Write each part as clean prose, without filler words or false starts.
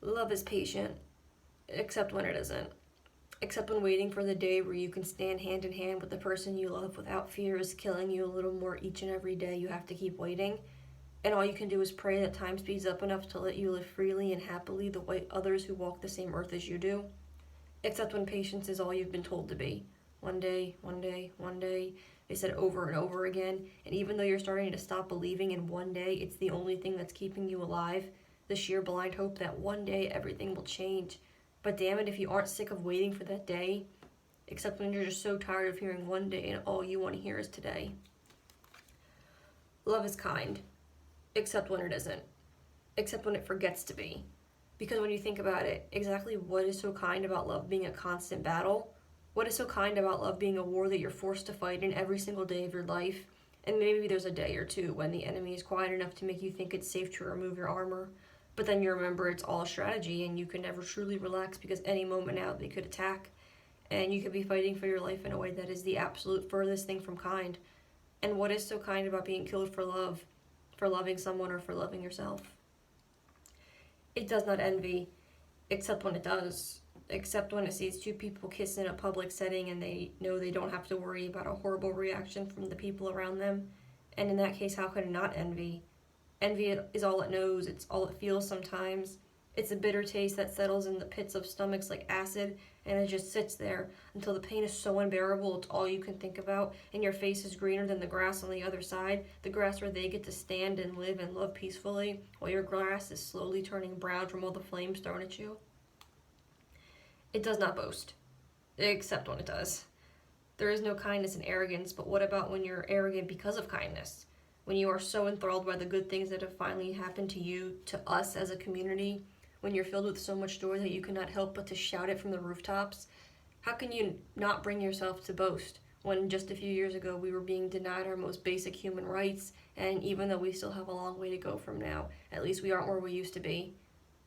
Love is patient, except when it isn't. Except when waiting for the day where you can stand hand in hand with the person you love without fear is killing you a little more each and every day. You have to keep waiting. And all you can do is pray that time speeds up enough to let you live freely and happily the way others who walk the same earth as you do. Except when patience is all you've been told to be. One day, one day, one day. They said over and over again. And even though you're starting to stop believing in one day, it's the only thing that's keeping you alive. The sheer blind hope that one day everything will change. But damn it, if you aren't sick of waiting for that day, except when you're just so tired of hearing one day and all you want to hear is today. Love is kind, except when it isn't. Except when it forgets to be. Because when you think about it, exactly what is so kind about love being a constant battle? What is so kind about love being a war that you're forced to fight in every single day of your life? And maybe there's a day or two when the enemy is quiet enough to make you think it's safe to remove your armor. But then you remember it's all a strategy and you can never truly relax because any moment now they could attack. And you could be fighting for your life in a way that is the absolute furthest thing from kind. And what is so kind about being killed for love? For loving someone or for loving yourself? It does not envy, except when it does. Except when it sees two people kiss in a public setting and they know they don't have to worry about a horrible reaction from the people around them. And in that case, how could it not envy? Envy is all it knows, it's all it feels sometimes. It's a bitter taste that settles in the pits of stomachs like acid, and it just sits there until the pain is so unbearable it's all you can think about, and your face is greener than the grass on the other side, the grass where they get to stand and live and love peacefully, while your grass is slowly turning brown from all the flames thrown at you. It does not boast, except when it does. There is no kindness in arrogance, but what about when you're arrogant because of kindness? When you are so enthralled by the good things that have finally happened to you, to us as a community, when you're filled with so much joy that you cannot help but to shout it from the rooftops, how can you not bring yourself to boast when just a few years ago we were being denied our most basic human rights, and even though we still have a long way to go from now, at least we aren't where we used to be.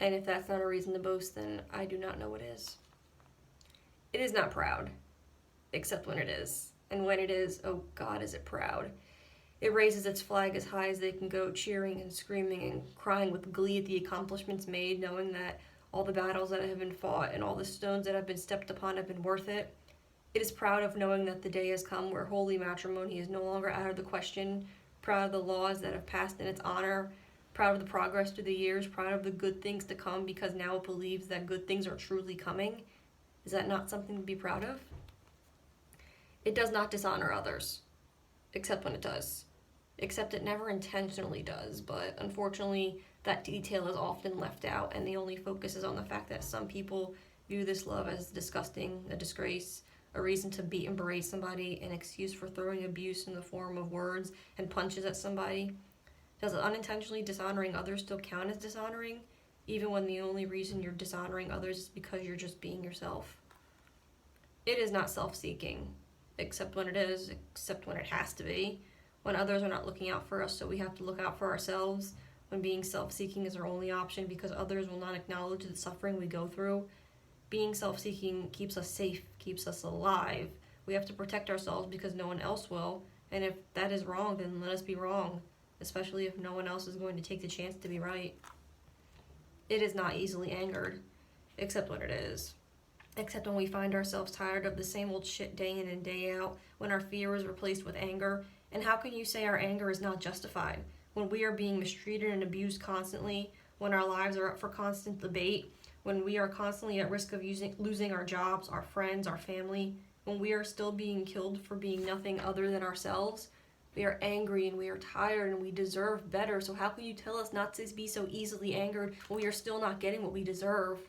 And if that's not a reason to boast, then I do not know what is. It is not proud, except when it is. And when it is, oh God, is it proud. It raises its flag as high as they can go, cheering and screaming and crying with glee at the accomplishments made, knowing that all the battles that have been fought and all the stones that have been stepped upon have been worth it. It is proud of knowing that the day has come where holy matrimony is no longer out of the question, proud of the laws that have passed in its honor, proud of the progress through the years, proud of the good things to come because now it believes that good things are truly coming. Is that not something to be proud of? It does not dishonor others, except when it does. Except it never intentionally does, but unfortunately that detail is often left out and the only focus is on the fact that some people view this love as disgusting, a disgrace, a reason to beat and berate somebody, an excuse for throwing abuse in the form of words and punches at somebody. Does unintentionally dishonoring others still count as dishonoring, even when the only reason you're dishonoring others is because you're just being yourself? It is not self-seeking, except when it is, except when it has to be. When others are not looking out for us, so we have to look out for ourselves. When being self-seeking is our only option because others will not acknowledge the suffering we go through. Being self-seeking keeps us safe, keeps us alive. We have to protect ourselves because no one else will. And if that is wrong, then let us be wrong, especially if no one else is going to take the chance to be right. It is not easily angered, except when it is. Except when we find ourselves tired of the same old shit day in and day out, when our fear is replaced with anger. And how can you say our anger is not justified? When we are being mistreated and abused constantly, when our lives are up for constant debate, when we are constantly at risk of losing our jobs, our friends, our family, when we are still being killed for being nothing other than ourselves, we are angry and we are tired and we deserve better. So how can you tell us not to be so easily angered when we are still not getting what we deserve?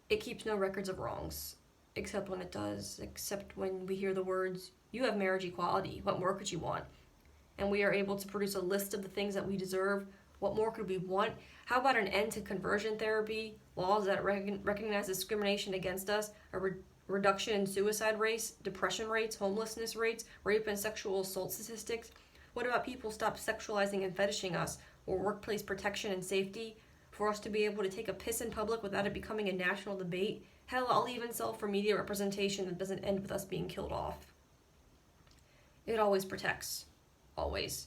It keeps no records of wrongs, except when it does, except when we hear the words, "You have marriage equality, what more could you want?" And we are able to produce a list of the things that we deserve. What more could we want? How about an end to conversion therapy, laws that recognize discrimination against us, a reduction in suicide rates, depression rates, homelessness rates, rape and sexual assault statistics? What about people stop sexualizing and fetishing us, or workplace protection and safety? For us to be able to take a piss in public without it becoming a national debate? Hell, I'll even sell for media representation that doesn't end with us being killed off. It always protects. Always.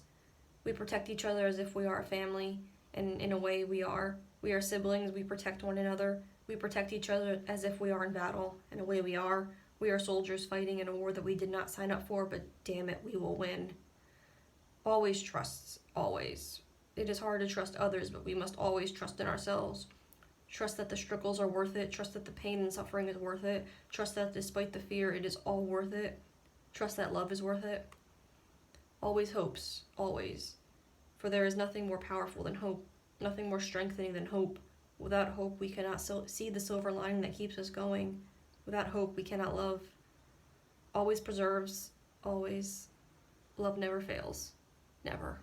We protect each other as if we are a family, and in a way we are. We are siblings. We protect one another. We protect each other as if we are in battle. In a way, we are. We are soldiers fighting in a war that we did not sign up for, but damn it, we will win. Always trust. Always. It is hard to trust others, but we must always trust in ourselves. Trust that the struggles are worth it. Trust that the pain and suffering is worth it. Trust that despite the fear, it is all worth it. Trust that love is worth it. Always hopes. Always. For there is nothing more powerful than hope. Nothing more strengthening than hope. Without hope, we cannot see the silver lining that keeps us going. Without hope, we cannot love. Always preserves. Always. Love never fails. Never.